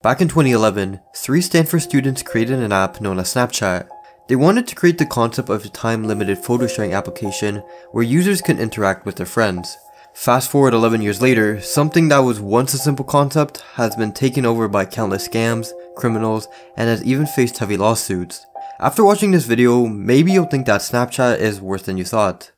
Back in 2011, 3 Stanford students created an app known as Snapchat. They wanted to create the concept of a time-limited photo sharing application where users can interact with their friends. Fast forward 11 years later, something that was once a simple concept has been taken over by countless scams, criminals, and has even faced heavy lawsuits. After watching this video, maybe you'll think that Snapchat is worse than you thought.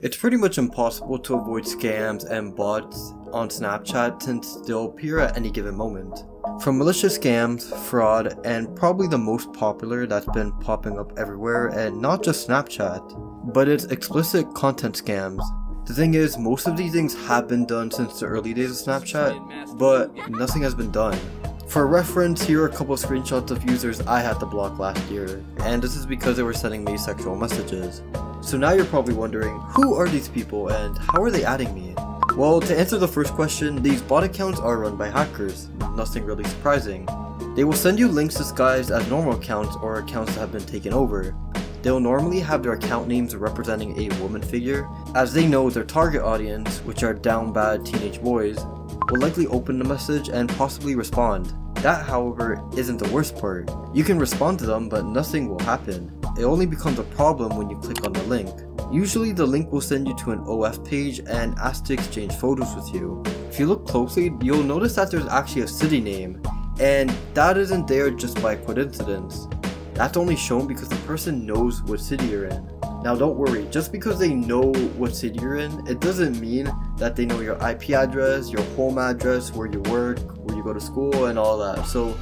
It's pretty much impossible to avoid scams and bots on Snapchat since they'll appear at any given moment. From malicious scams, fraud, and probably the most popular that's been popping up everywhere, and not just Snapchat, but it's explicit content scams. The thing is, most of these things have been done since the early days of Snapchat, but nothing has been done. For reference, here are a couple of screenshots of users I had to block last year, and this is because they were sending me sexual messages. So now you're probably wondering, who are these people and how are they adding me? Well, to answer the first question, these bot accounts are run by hackers, nothing really surprising. They will send you links disguised as normal accounts or accounts that have been taken over. They'll normally have their account names representing a woman figure, as they know their target audience, which are down bad teenage boys, will likely open the message and possibly respond. That, however, isn't the worst part. You can respond to them, but nothing will happen. It only becomes a problem when you click on the link. Usually the link will send you to an OF page and ask to exchange photos with you. If you look closely, you'll notice that there's actually a city name, and that isn't there just by coincidence. That's only shown because the person knows what city you're in. Now don't worry, just because they know what city you're in, it doesn't mean that they know your IP address, your home address, where you work, where you go to school, and all that. So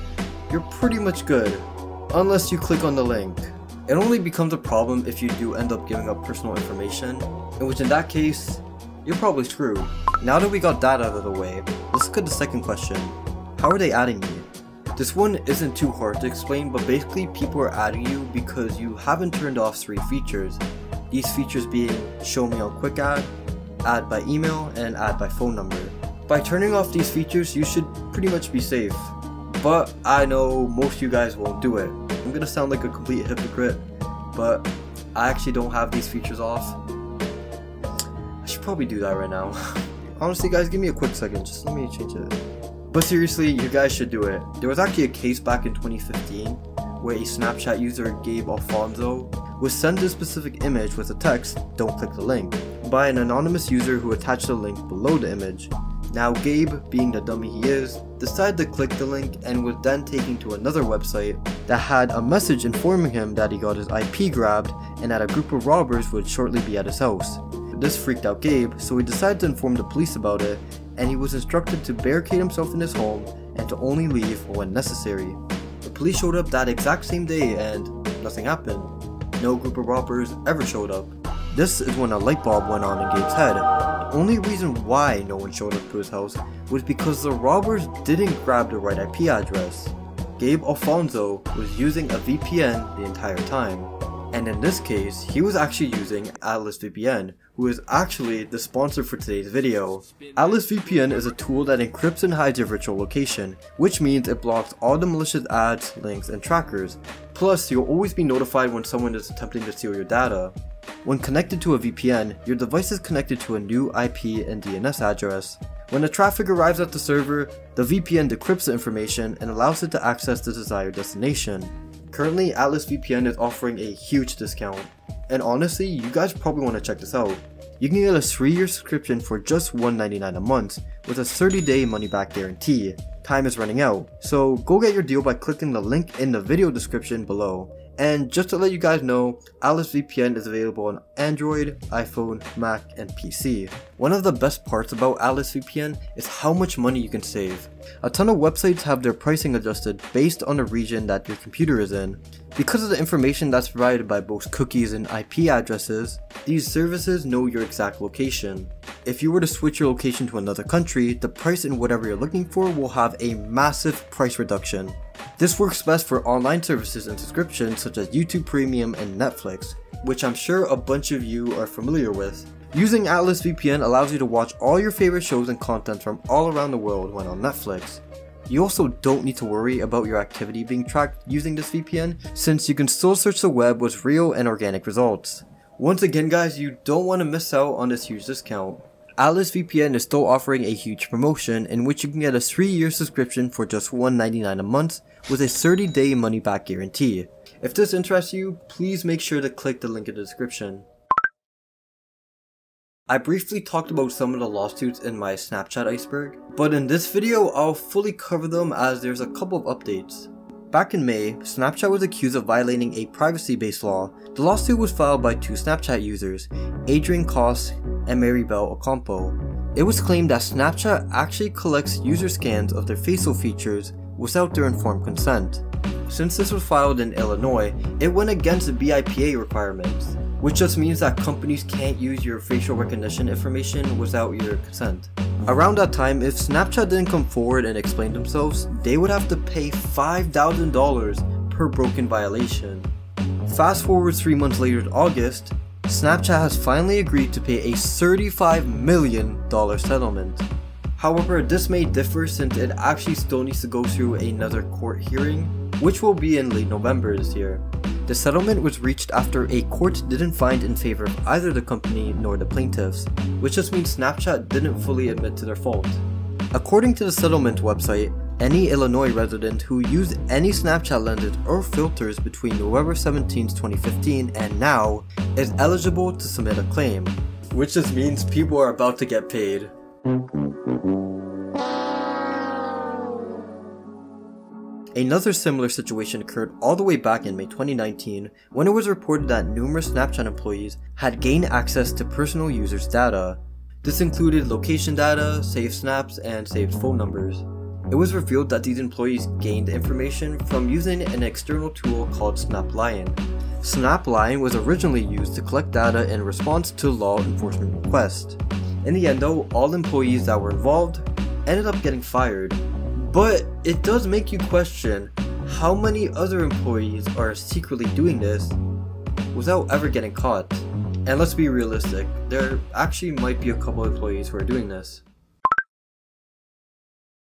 you're pretty much good, unless you click on the link. It only becomes a problem if you do end up giving up personal information, in which in that case, you're probably screwed. Now that we got that out of the way, let's look at the second question. How are they adding me? This one isn't too hard to explain, but basically people are adding you because you haven't turned off 3 features. These features being show me on quick add by email, and add by phone number. By turning off these features, you should pretty much be safe. But I know most of you guys won't do it. I'm gonna sound like a complete hypocrite, but I actually don't have these features off. I should probably do that right now. Honestly guys, give me a quick second, just let me change it. But seriously, you guys should do it. There was actually a case back in 2015 where a Snapchat user, Gabe Alfonso, was sent a specific image with a text, "Don't click the link," by an anonymous user who attached the link below the image. Now Gabe, being the dummy he is, decided to click the link and was then taken to another website that had a message informing him that he got his IP grabbed and that a group of robbers would shortly be at his house. This freaked out Gabe, so he decided to inform the police about it, and he was instructed to barricade himself in his home and to only leave when necessary. The police showed up that exact same day and nothing happened. No group of robbers ever showed up. This is when a light bulb went on in Gabe's head. The only reason why no one showed up to his house was because the robbers didn't grab the right IP address. Gabe Alfonso was using a VPN the entire time. And in this case, he was actually using Atlas VPN, who is actually the sponsor for today's video. Atlas VPN is a tool that encrypts and hides your virtual location, which means it blocks all the malicious ads, links, and trackers. Plus, you'll always be notified when someone is attempting to steal your data. When connected to a VPN, your device is connected to a new IP and DNS address. When the traffic arrives at the server, the VPN decrypts the information and allows it to access the desired destination. Currently, Atlas VPN is offering a huge discount, and honestly, you guys probably want to check this out. You can get a 3-year subscription for just $1.99 a month with a 30-day money-back guarantee. Time is running out, so go get your deal by clicking the link in the video description below. And just to let you guys know, Atlas VPN is available on Android, iPhone, Mac, and PC. One of the best parts about Atlas VPN is how much money you can save. A ton of websites have their pricing adjusted based on the region that your computer is in. Because of the information that's provided by both cookies and IP addresses, these services know your exact location. If you were to switch your location to another country, the price in whatever you're looking for will have a massive price reduction. This works best for online services and subscriptions such as YouTube Premium and Netflix, which I'm sure a bunch of you are familiar with. Using Atlas VPN allows you to watch all your favorite shows and content from all around the world when on Netflix. You also don't need to worry about your activity being tracked using this VPN, since you can still search the web with real and organic results. Once again guys, you don't want to miss out on this huge discount. Atlas VPN is still offering a huge promotion in which you can get a 3-year subscription for just $1.99 a month with a 30-day money-back guarantee. If this interests you, please make sure to click the link in the description. I briefly talked about some of the lawsuits in my Snapchat iceberg, but in this video I'll fully cover them as there's a couple of updates. Back in May, Snapchat was accused of violating a privacy-based law. The lawsuit was filed by 2 Snapchat users, Adrian Koss and Maribel Ocampo. It was claimed that Snapchat actually collects user scans of their facial features without their informed consent. Since this was filed in Illinois, it went against the BIPA requirements, which just means that companies can't use your facial recognition information without your consent. Around that time, if Snapchat didn't come forward and explain themselves, they would have to pay $5,000 per broken violation. Fast forward 3 months later to August, Snapchat has finally agreed to pay a $35 million settlement. However, this may differ since it actually still needs to go through another court hearing, which will be in late November this year. The settlement was reached after a court didn't find in favor of either the company nor the plaintiffs, which just means Snapchat didn't fully admit to their fault. According to the settlement website, any Illinois resident who used any Snapchat lenses or filters between November 17, 2015 and now is eligible to submit a claim, which just means people are about to get paid. Another similar situation occurred all the way back in May 2019 when it was reported that numerous Snapchat employees had gained access to personal users' data. This included location data, saved snaps, and saved phone numbers. It was revealed that these employees gained information from using an external tool called Snapline. Snapline was originally used to collect data in response to law enforcement requests. In the end though, all employees that were involved ended up getting fired. But it does make you question how many other employees are secretly doing this without ever getting caught. And let's be realistic, there actually might be a couple employees who are doing this.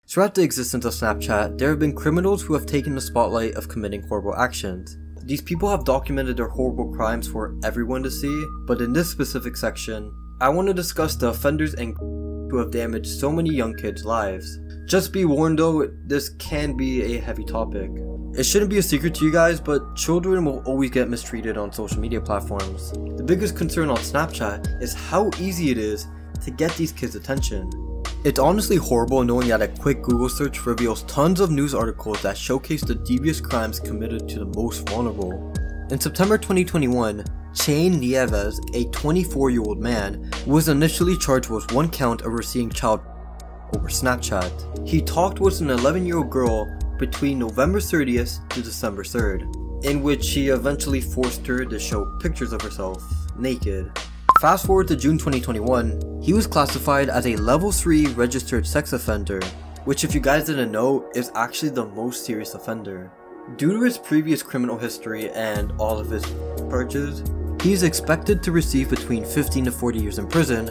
Throughout the existence of Snapchat, there have been criminals who have taken the spotlight of committing horrible actions. These people have documented their horrible crimes for everyone to see, but in this specific section, I want to discuss the offenders and who have damaged so many young kids' lives. Just be warned though, this can be a heavy topic. It shouldn't be a secret to you guys, but children will always get mistreated on social media platforms. The biggest concern on Snapchat is how easy it is to get these kids' attention. It's honestly horrible knowing that a quick Google search reveals tons of news articles that showcase the devious crimes committed to the most vulnerable. In September 2021, Shane Nieves, a 24-year-old man, was initially charged with 1 count of receiving child over Snapchat. He talked with an 11-year-old girl between November 30th to December 3rd, in which he eventually forced her to show pictures of herself naked. Fast forward to June 2021, he was classified as a level 3 registered sex offender, which if you guys didn't know is actually the most serious offender. Due to his previous criminal history and all of his charges, he is expected to receive between 15 to 40 years in prison,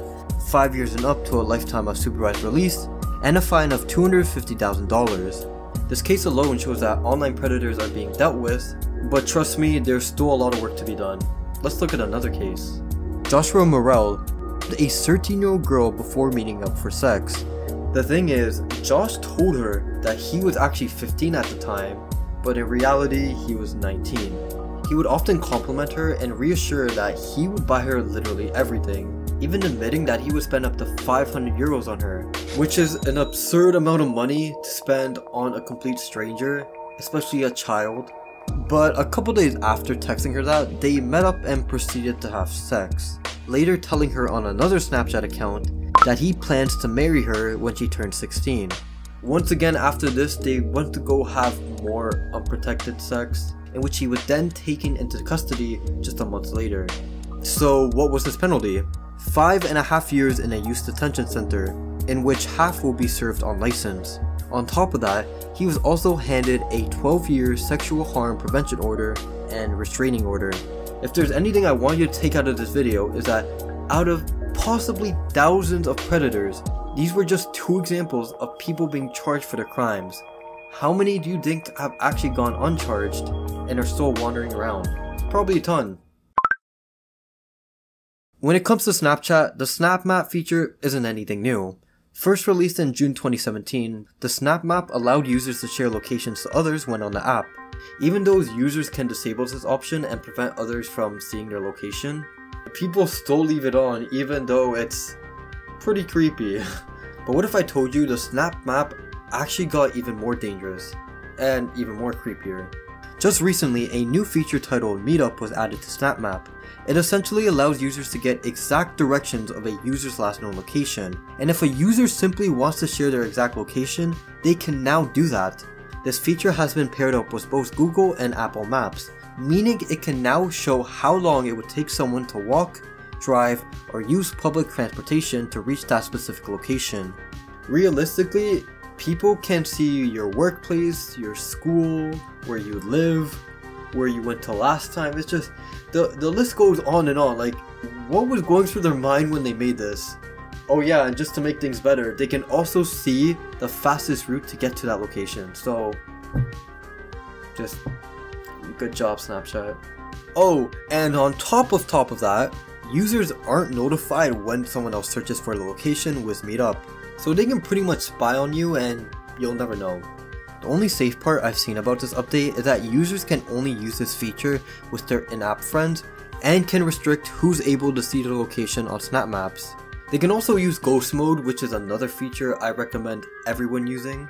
5 years and up to a lifetime of supervised release, and a fine of $250,000. This case alone shows that online predators are being dealt with, but trust me, there's still a lot of work to be done. Let's look at another case. Joshua Morrell, a 13-year-old girl before meeting up for sex. The thing is, Josh told her that he was actually 15 at the time, but in reality, he was 19. He would often compliment her and reassure that he would buy her literally everything, even admitting that he would spend up to 500 euros on her, which is an absurd amount of money to spend on a complete stranger, especially a child. But a couple days after texting her that, they met up and proceeded to have sex, later telling her on another Snapchat account that he plans to marry her when she turns 16. Once again after this, they went to go have more unprotected sex, in which he was then taken into custody just a month later. So what was his penalty? 5.5 years in a youth detention center, in which half will be served on license. On top of that, he was also handed a 12-year sexual harm prevention order and restraining order. If there's anything I want you to take out of this video is that out of possibly thousands of predators, these were just 2 examples of people being charged for their crimes. How many do you think have actually gone uncharged and are still wandering around? Probably a ton. When it comes to Snapchat, the Snapmap feature isn't anything new. First released in June 2017, the Snapmap allowed users to share locations to others when on the app. Even though users can disable this option and prevent others from seeing their location, people still leave it on even though it's pretty creepy. But what if I told you the Snapmap actually got even more dangerous and even more creepier? Just recently, a new feature titled Meetup was added to Snapmap. It essentially allows users to get exact directions of a user's last known location, and if a user simply wants to share their exact location, they can now do that. This feature has been paired up with both Google and Apple Maps, meaning it can now show how long it would take someone to walk, drive, or use public transportation to reach that specific location. Realistically, people can see your workplace, your school, where you live, where you went to last time. It's just, the list goes on and on. Like, what was going through their mind when they made this? Oh yeah, and just to make things better, they can also see the fastest route to get to that location. So, just good job, Snapchat. Oh, and on top of that, users aren't notified when someone else searches for the location with Meetup. So they can pretty much spy on you and you'll never know. The only safe part I've seen about this update is that users can only use this feature with their in-app friends and can restrict who's able to see the location on Snapmaps. They can also use ghost mode, which is another feature I recommend everyone using.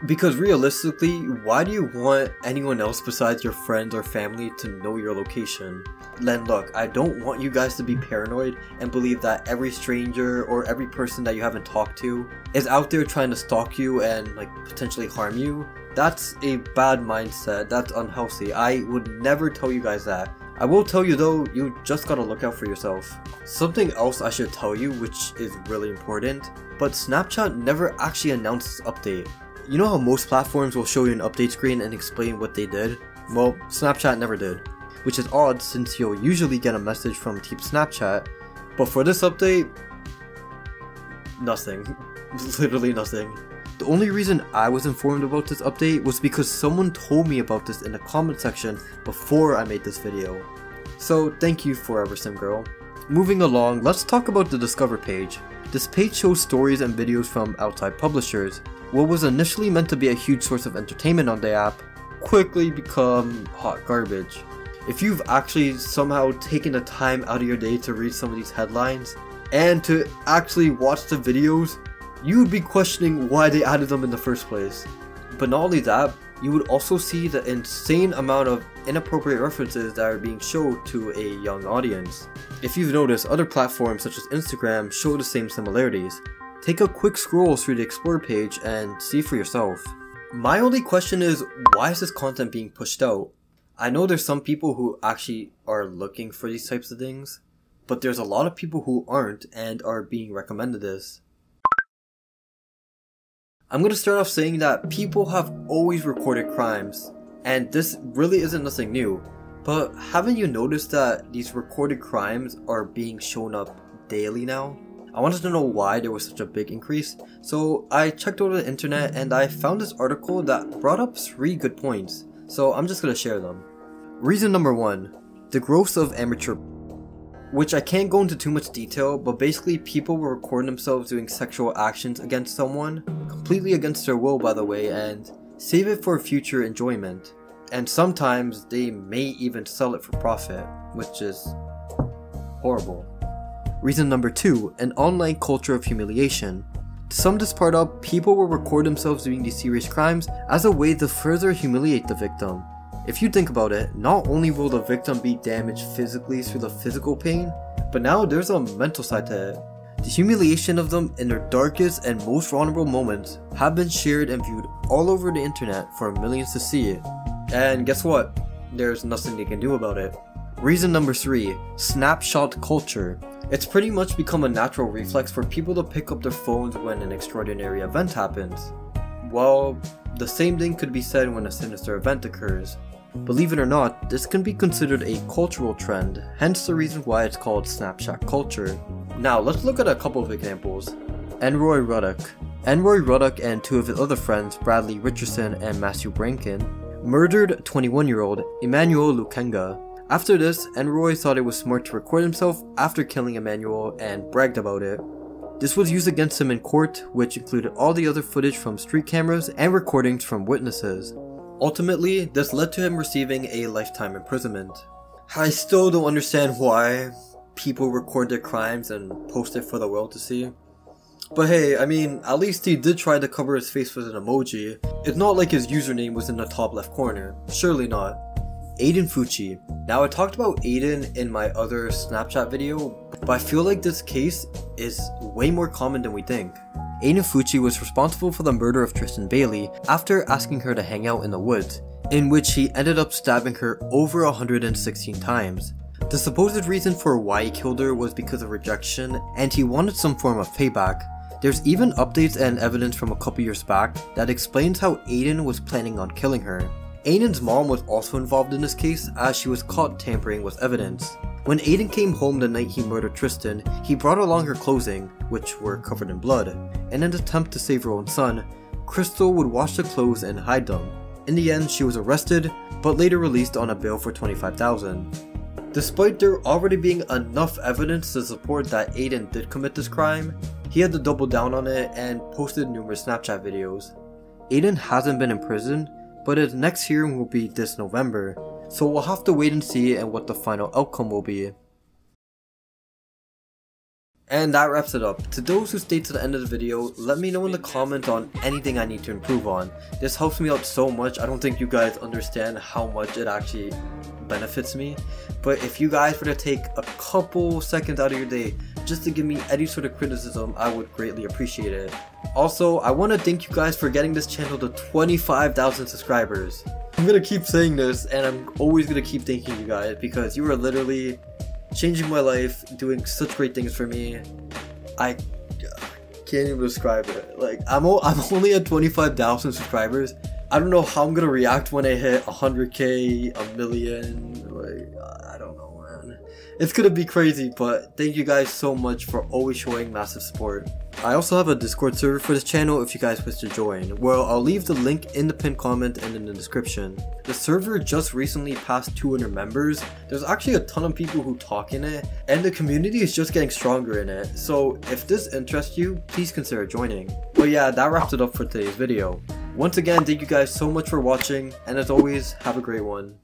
Because realistically, why do you want anyone else besides your friends or family to know your location? Then look, I don't want you guys to be paranoid and believe that every stranger or every person that you haven't talked to is out there trying to stalk you and like potentially harm you. That's a bad mindset, that's unhealthy. I would never tell you guys that. I will tell you though, you just gotta look out for yourself. Something else I should tell you, which is really important, but Snapchat never actually announced this update. You know how most platforms will show you an update screen and explain what they did? Well, Snapchat never did. Which is odd since you'll usually get a message from Team Snapchat, but for this update, nothing. Literally nothing. The only reason I was informed about this update was because someone told me about this in the comment section before I made this video. So thank you Forever Sim Girl. Moving along, let's talk about the Discover page. This page shows stories and videos from outside publishers. What was initially meant to be a huge source of entertainment on the app quickly become hot garbage. If you've actually somehow taken the time out of your day to read some of these headlines and to actually watch the videos, you would be questioning why they added them in the first place. But not only that, you would also see the insane amount of inappropriate references that are being shown to a young audience. If you've noticed, other platforms such as Instagram show the same similarities. Take a quick scroll through the Explore page and see for yourself. My only question is, why is this content being pushed out? I know there's some people who actually are looking for these types of things, but there's a lot of people who aren't and are being recommended this. I'm going to start off saying that people have always recorded crimes, and this really isn't nothing new, but haven't you noticed that these recorded crimes are being shown up daily now? I wanted to know why there was such a big increase, so I checked over the internet and I found this article that brought up 3 good points, so I'm just going to share them. Reason number 1, the growth of amateur, which I can't go into too much detail, but basically people will record themselves doing sexual actions against someone, completely against their will by the way, and save it for future enjoyment. And sometimes they may even sell it for profit, which is horrible. Reason number 2, an online culture of humiliation. To sum this part up, people will record themselves doing these serious crimes as a way to further humiliate the victim. If you think about it, not only will the victim be damaged physically through the physical pain, but now there's a mental side to it. The humiliation of them in their darkest and most vulnerable moments have been shared and viewed all over the internet for millions to see. And guess what? There's nothing they can do about it. Reason number 3, snapshot culture. It's pretty much become a natural reflex for people to pick up their phones when an extraordinary event happens. Well, the same thing could be said when a sinister event occurs. Believe it or not, this can be considered a cultural trend, hence the reason why it's called snapshot culture. Now let's look at a couple of examples. Enroy Ruddock. Enroy Ruddock and 2 of his other friends, Bradley Richardson and Matthew Brankin, murdered 21-year-old Emmanuel Lukenga. After this, Enroy thought it was smart to record himself after killing Emmanuel and bragged about it. This was used against him in court, which included all the other footage from street cameras and recordings from witnesses. Ultimately, this led to him receiving a lifetime imprisonment. I still don't understand why people record their crimes and post it for the world to see. But hey, I mean, at least he did try to cover his face with an emoji. It's not like his username was in the top left corner. Surely not. Aiden Fucci. Now, I talked about Aiden in my other Snapchat video, but I feel like this case is way more common than we think. Aiden Fucci was responsible for the murder of Tristan Bailey after asking her to hang out in the woods, in which he ended up stabbing her over 116 times. The supposed reason for why he killed her was because of rejection, and he wanted some form of payback. There's even updates and evidence from a couple years back that explains how Aiden was planning on killing her. Aiden's mom was also involved in this case as she was caught tampering with evidence. When Aiden came home the night he murdered Tristan, he brought along her clothing, which were covered in blood. In an attempt to save her own son, Crystal would wash the clothes and hide them. In the end, she was arrested, but later released on a bail for $25,000. Despite there already being enough evidence to support that Aiden did commit this crime, he had to double down on it and posted numerous Snapchat videos. Aiden hasn't been in prison, but his next hearing will be this November, so we'll have to wait and see and what the final outcome will be. And that wraps it up. To those who stayed to the end of the video, let me know in the comments on anything I need to improve on. This helps me out so much. I don't think you guys understand how much it actually benefits me. But if you guys were to take a couple seconds out of your day just to give me any sort of criticism, I would greatly appreciate it. Also, I want to thank you guys for getting this channel to 25,000 subscribers. I'm gonna keep saying this, and I'm always gonna keep thanking you guys because you are literally changing my life, doing such great things for me. I can't even describe it. Like, I'm only at 25,000 subscribers. I don't know how I'm gonna react when I hit 100k, a million, like, I don't know, man. It's gonna be crazy, but thank you guys so much for always showing massive support. I also have a Discord server for this channel if you guys wish to join. Well, I'll leave the link in the pinned comment and in the description. The server just recently passed 200 members. There's actually a ton of people who talk in it, and the community is just getting stronger in it. So if this interests you, please consider joining. But yeah, that wraps it up for today's video. Once again, thank you guys so much for watching, and as always, have a great one.